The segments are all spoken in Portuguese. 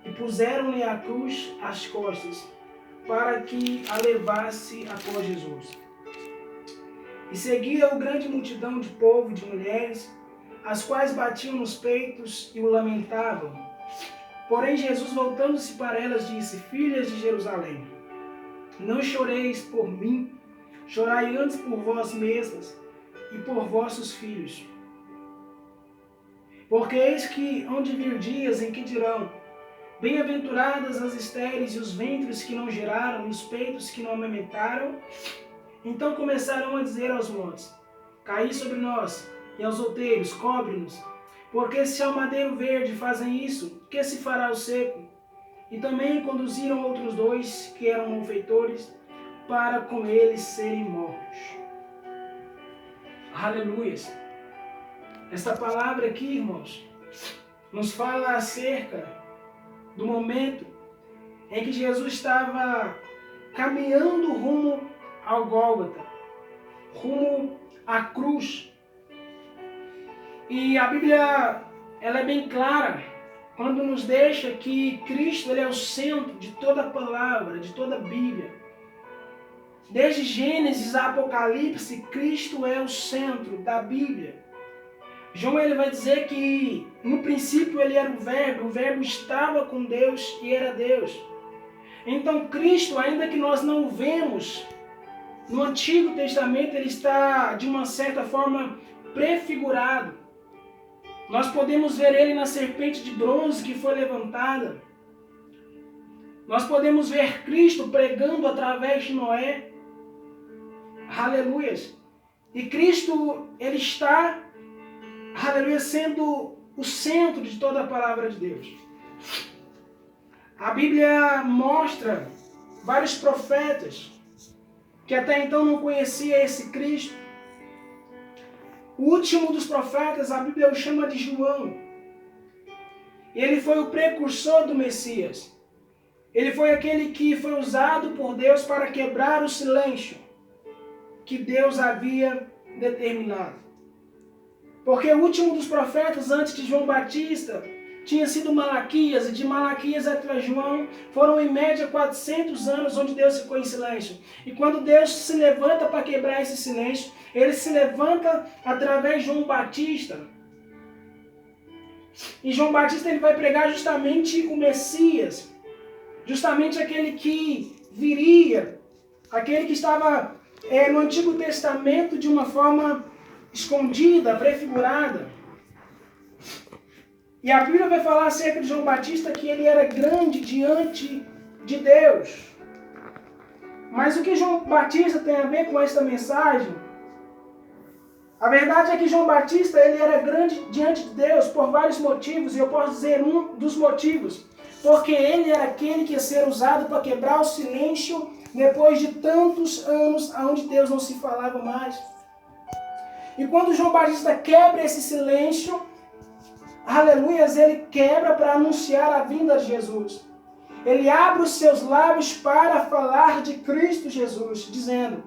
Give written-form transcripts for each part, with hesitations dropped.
e puseram-lhe a cruz às costas, para que a levasse após Jesus. E seguia-o grande multidão de povo e de mulheres, as quais batiam nos peitos e o lamentavam. Porém Jesus, voltando-se para elas, disse: Filhas de Jerusalém, não choreis por mim, chorai antes por vós mesmas e por vossos filhos. Porque eis que hão de vir dias em que dirão: bem-aventuradas as estéreis e os ventres que não geraram e os peitos que não amamentaram. Então começarão a dizer aos montes: caí sobre nós, e aos outeiros: cobre-nos. Porque se ao madeiro verde fazem isso, que se fará ao seco? E também conduziram outros dois, que eram malfeitores, para com eles serem mortos. Aleluias! Esta palavra aqui, irmãos, nos fala acerca do momento em que Jesus estava caminhando rumo ao Gólgota, rumo à cruz. E a Bíblia, ela é bem clara quando nos deixa que Cristo, ele é o centro de toda a palavra, de toda a Bíblia. Desde Gênesis a Apocalipse, Cristo é o centro da Bíblia. João, ele vai dizer que no princípio ele era o Verbo estava com Deus e era Deus. Então Cristo, ainda que nós não o vemos, no Antigo Testamento ele está de uma certa forma prefigurado. Nós podemos ver ele na serpente de bronze que foi levantada. Nós podemos ver Cristo pregando através de Noé. Aleluias. E Cristo, ele está, aleluia, sendo o centro de toda a palavra de Deus. A Bíblia mostra vários profetas que até então não conhecia esse Cristo. O último dos profetas, a Bíblia o chama de João. Ele foi o precursor do Messias. Ele foi aquele que foi usado por Deus para quebrar o silêncio que Deus havia determinado. Porque o último dos profetas, antes de João Batista, tinha sido Malaquias, e de Malaquias até João foram em média 400 anos onde Deus ficou em silêncio. E quando Deus se levanta para quebrar esse silêncio, ele se levanta através de João Batista. E João Batista, ele vai pregar justamente o Messias, justamente aquele que viria, aquele que estava no Antigo Testamento de uma forma escondida, prefigurada. E a Bíblia vai falar acerca de João Batista que ele era grande diante de Deus. Mas o que João Batista tem a ver com esta mensagem? A verdade é que João Batista, ele era grande diante de Deus por vários motivos, e eu posso dizer um dos motivos, porque ele era aquele que ia ser usado para quebrar o silêncio depois de tantos anos onde Deus não se falava mais. E quando João Batista quebra esse silêncio, aleluias, ele quebra para anunciar a vinda de Jesus. Ele abre os seus lábios para falar de Cristo Jesus, dizendo: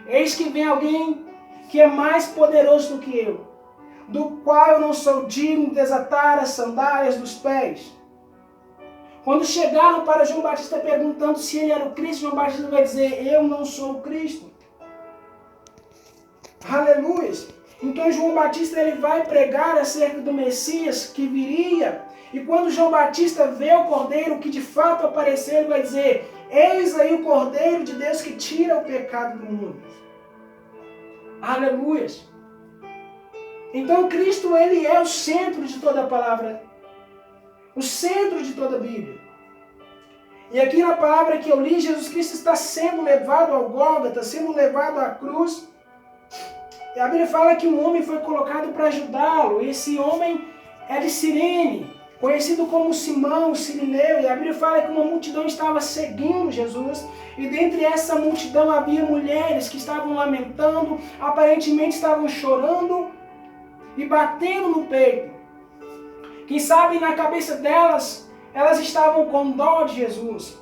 eis que vem alguém que é mais poderoso do que eu, do qual eu não sou digno de desatar as sandálias dos pés. Quando chegaram para João Batista perguntando se ele era o Cristo, João Batista vai dizer: eu não sou o Cristo. Aleluia! Então João Batista, ele vai pregar acerca do Messias que viria. E quando João Batista vê o Cordeiro que de fato apareceu, ele vai dizer: eis aí o Cordeiro de Deus que tira o pecado do mundo. Aleluia! Então Cristo, ele é o centro de toda a palavra, o centro de toda a Bíblia. E aqui na palavra que eu li, Jesus Cristo está sendo levado ao Gólgota, sendo levado à cruz. E a Bíblia fala que um homem foi colocado para ajudá-lo. Esse homem é de Cirene, conhecido como Simão, Cirineu. E a Bíblia fala que uma multidão estava seguindo Jesus. E dentre essa multidão havia mulheres que estavam lamentando, aparentemente estavam chorando e batendo no peito. Quem sabe na cabeça delas, elas estavam com dó de Jesus,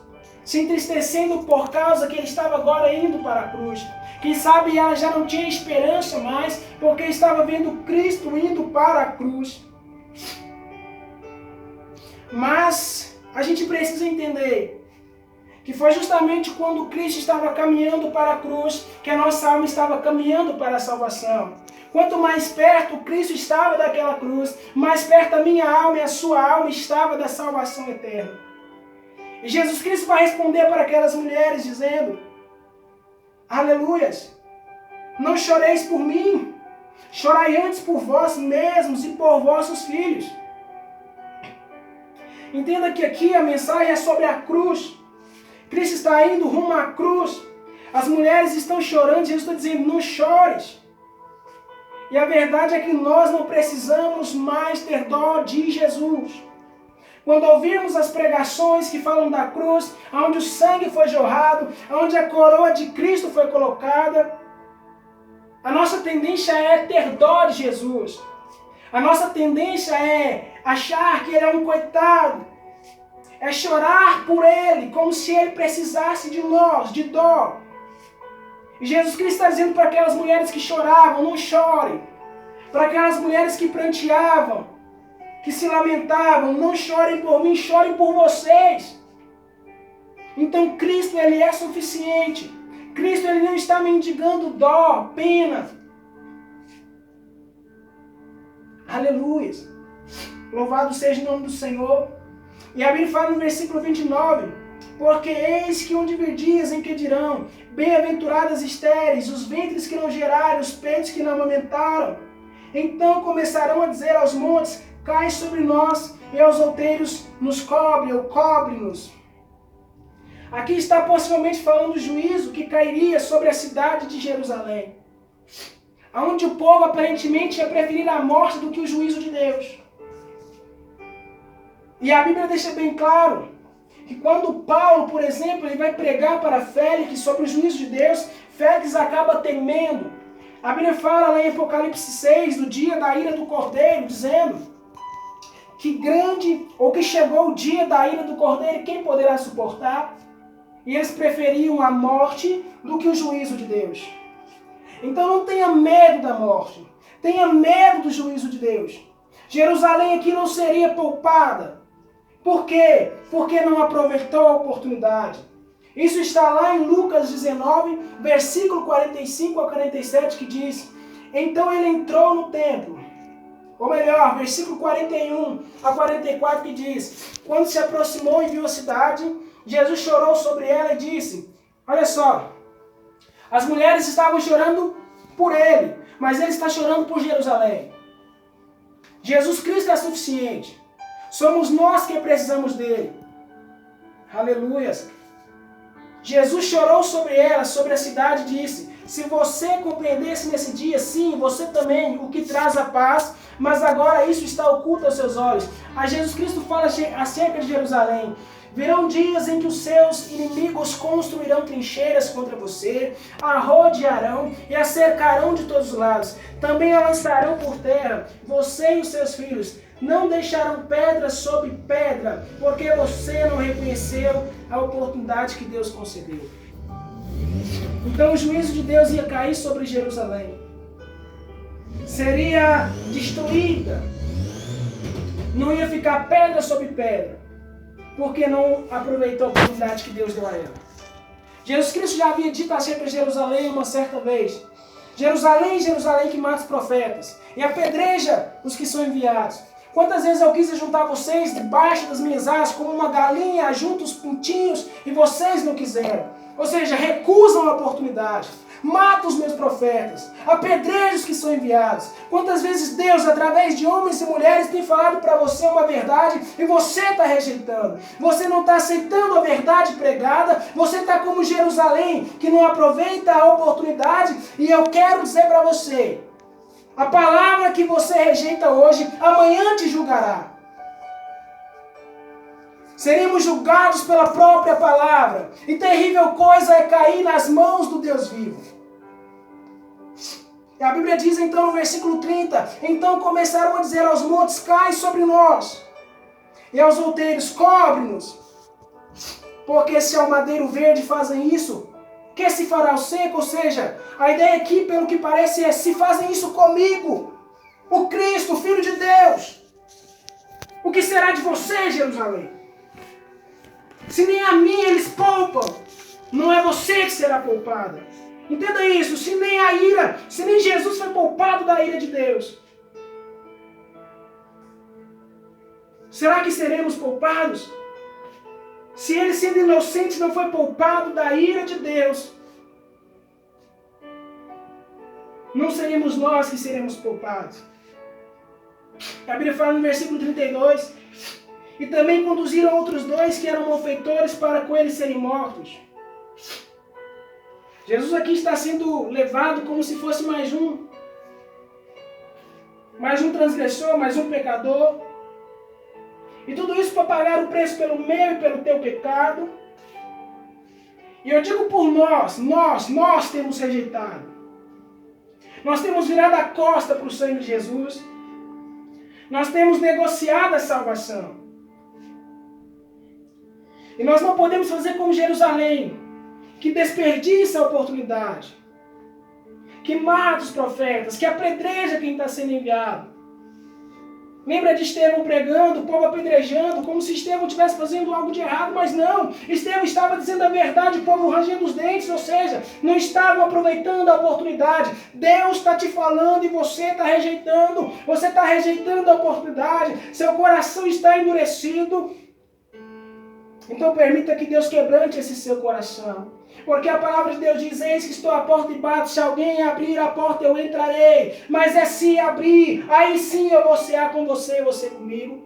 se entristecendo por causa que ele estava agora indo para a cruz. Quem sabe ela já não tinha esperança mais, porque estava vendo Cristo indo para a cruz. Mas a gente precisa entender que foi justamente quando Cristo estava caminhando para a cruz que a nossa alma estava caminhando para a salvação. Quanto mais perto Cristo estava daquela cruz, mais perto a minha alma e a sua alma estava da salvação eterna. E Jesus Cristo vai responder para aquelas mulheres dizendo: aleluias, não choreis por mim, chorai antes por vós mesmos e por vossos filhos. Entenda que aqui a mensagem é sobre a cruz. Cristo está indo rumo à cruz. As mulheres estão chorando, Jesus está dizendo: não chores. E a verdade é que nós não precisamos mais ter dó de Jesus. Quando ouvirmos as pregações que falam da cruz, onde o sangue foi jorrado, onde a coroa de Cristo foi colocada, a nossa tendência é ter dó de Jesus. A nossa tendência é achar que ele é um coitado. É chorar por ele, como se ele precisasse de nós, de dó. E Jesus Cristo está dizendo para aquelas mulheres que choravam: não chorem. Para aquelas mulheres que pranteavam, que se lamentavam: não chorem por mim, chorem por vocês. Então Cristo, ele é suficiente. Cristo, ele não está mendigando dó, pena. Aleluia. Louvado seja o nome do Senhor. E a Bíblia fala no versículo 29, porque eis que onde vir dias em que dirão: bem-aventuradas estéreis, os ventres que não geraram, os peitos que não amamentaram. Então começarão a dizer aos montes: cai sobre nós, e aos outeiros: nos cobre ou cobre-nos. Aqui está possivelmente falando do juízo que cairia sobre a cidade de Jerusalém, onde o povo aparentemente ia preferir a morte do que o juízo de Deus. E a Bíblia deixa bem claro que quando Paulo, por exemplo, ele vai pregar para Félix sobre o juízo de Deus, Félix acaba temendo. A Bíblia fala lá em Apocalipse 6, do dia da ira do Cordeiro, dizendo que grande, ou que chegou o dia da ira do Cordeiro, e quem poderá suportar? E eles preferiam a morte do que o juízo de Deus. Então não tenha medo da morte, tenha medo do juízo de Deus. Jerusalém aqui não seria poupada. Por quê? Porque não aproveitou a oportunidade. Isso está lá em Lucas 19, versículo 45 a 47, que diz: então ele entrou no templo. Ou melhor, versículo 41 a 44, que diz: quando se aproximou e viu a cidade, Jesus chorou sobre ela e disse: olha só, as mulheres estavam chorando por ele, mas ele está chorando por Jerusalém. Jesus Cristo é suficiente. Somos nós que precisamos dele. Aleluias. Jesus chorou sobre ela, sobre a cidade, e disse: se você compreendesse nesse dia, sim, você também, o que traz a paz, mas agora isso está oculto aos seus olhos. A Jesus Cristo fala acerca de Jerusalém: virão dias em que os seus inimigos construirão trincheiras contra você, a rodearão e a cercarão de todos os lados. Também a lançarão por terra, você e os seus filhos. Não deixarão pedra sobre pedra, porque você não reconheceu a oportunidade que Deus concedeu. Então o juízo de Deus ia cair sobre Jerusalém. Seria destruída. Não ia ficar pedra sobre pedra, porque não aproveitou a oportunidade que Deus deu a ela. Jesus Cristo já havia dito acerca de Jerusalém uma certa vez: Jerusalém, Jerusalém, que mata os profetas e apedreja os que são enviados. Quantas vezes eu quis juntar vocês debaixo das minhas asas, como uma galinha junta os pintinhos, e vocês não quiseram. Ou seja, recusam a oportunidade. Mata os meus profetas, apedreja os que são enviados. Quantas vezes Deus, através de homens e mulheres, tem falado para você uma verdade e você está rejeitando. Você não está aceitando a verdade pregada. Você está como Jerusalém, que não aproveita a oportunidade. E eu quero dizer para você: a palavra que você rejeita hoje, amanhã te julgará. Seremos julgados pela própria palavra. E terrível coisa é cair nas mãos do Deus vivo. E a Bíblia diz então no versículo 30, então começaram a dizer aos montes: cai sobre nós. E aos outeiros: cobre-nos. Porque se ao madeiro verde fazem isso, que se fará ao seco? Ou seja, a ideia aqui, pelo que parece, é: se fazem isso comigo, o Cristo, o Filho de Deus, o que será de você, Jerusalém? Se nem a mim eles poupam, não é você que será poupada. Entenda isso, se nem Jesus foi poupado da ira de Deus, será que seremos poupados? Se ele, sendo inocente, não foi poupado da ira de Deus, não seremos nós que seremos poupados. A Bíblia fala no versículo 32, e também conduziram outros 2 que eram malfeitores para com eles serem mortos. Jesus aqui está sendo levado como se fosse mais um transgressor, mais um pecador. E tudo isso para pagar o preço pelo meu e pelo teu pecado. E eu digo por nós temos rejeitado. Nós temos virado a costa para o sangue de Jesus. Nós temos negociado a salvação. E nós não podemos fazer como Jerusalém, que desperdiça a oportunidade, que mata os profetas, que apedreja quem está sendo enviado. Lembra de Estevão pregando, o povo apedrejando, como se Estevão estivesse fazendo algo de errado, mas não. Estevão estava dizendo a verdade, o povo rangendo os dentes, ou seja, não estavam aproveitando a oportunidade. Deus está te falando e você está rejeitando a oportunidade, seu coração está endurecido. Então permita que Deus quebrante esse seu coração. Porque a palavra de Deus diz, eis que estou à porta e bato, se alguém abrir a porta eu entrarei. Mas é se abrir, aí sim eu vou cear com você e você comigo.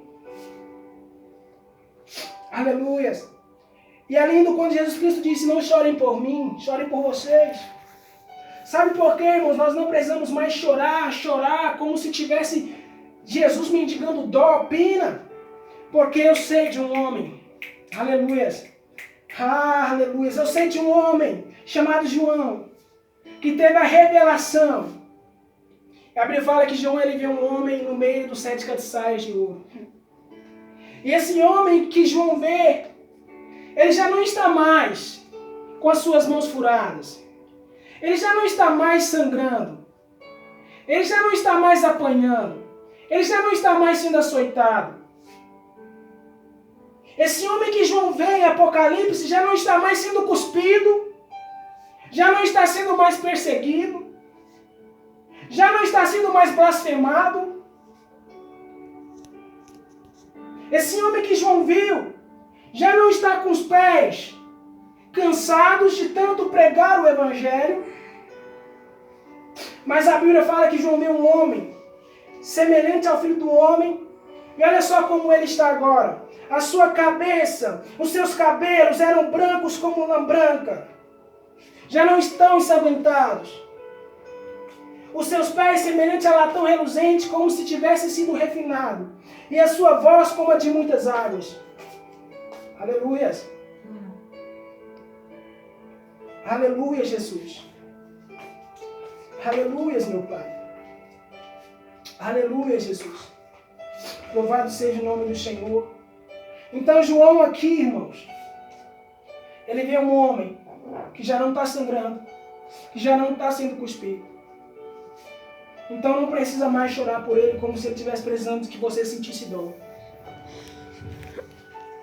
Aleluias. E é lindo quando Jesus Cristo disse, não chorem por mim, chorem por vocês. Sabe por quê, irmãos? Nós não precisamos mais chorar como se tivesse Jesus mendigando dó, pena. Porque eu sei de um homem, aleluias. Aleluia. Eu sei de um homem chamado João, que teve a revelação. A Bíblia fala que João ele viu um homem no meio dos 7 castiçais de ouro. E esse homem que João vê, ele já não está mais com as suas mãos furadas. Ele já não está mais sangrando. Ele já não está mais apanhando. Ele já não está mais sendo açoitado. Esse homem que João vê em Apocalipse já não está mais sendo cuspido, já não está sendo mais perseguido, já não está sendo mais blasfemado. Esse homem que João viu já não está com os pés cansados de tanto pregar o Evangelho, mas a Bíblia fala que João viu um homem semelhante ao Filho do Homem, e olha só como ele está agora. A sua cabeça, os seus cabelos eram brancos como lã branca. Já não estão ensanguentados. Os seus pés semelhantes a latão reluzente, como se tivesse sido refinado. E a sua voz como a de muitas águas. Aleluias. Aleluia, Jesus. Aleluias, meu Pai. Aleluia, Jesus. Louvado seja o nome do Senhor. Então João aqui, irmãos, ele vê um homem que já não está sangrando, que já não está sendo cuspido. Então não precisa mais chorar por ele como se ele estivesse precisando de que você sentisse dor.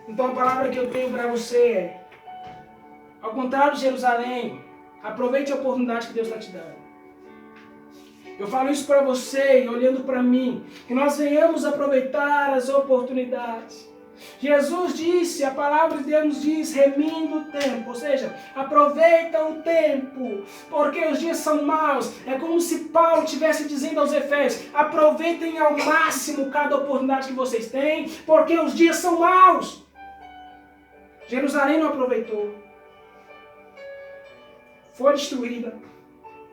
Então a palavra que eu tenho para você é, ao contrário de Jerusalém, aproveite a oportunidade que Deus está te dando. Eu falo isso para você e olhando para mim, que nós venhamos aproveitar as oportunidades. Jesus disse, a palavra de Deus nos diz, remindo o tempo, ou seja, aproveita o tempo, porque os dias são maus. É como se Paulo estivesse dizendo aos Efésios, aproveitem ao máximo cada oportunidade que vocês têm, porque os dias são maus. Jerusalém não aproveitou, foi destruída,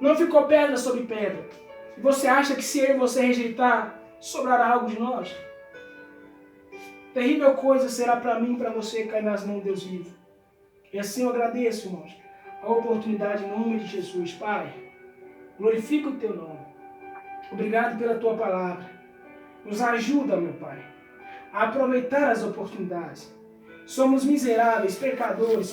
não ficou pedra sobre pedra. E você acha que se eu e você rejeitar, sobrará algo de nós? Terrível coisa será para mim e para você cair nas mãos de Deus vivo. E assim eu agradeço, irmãos, a oportunidade em nome de Jesus. Pai, glorifica o teu nome. Obrigado pela tua palavra. Nos ajuda, meu Pai, a aproveitar as oportunidades. Somos miseráveis, pecadores,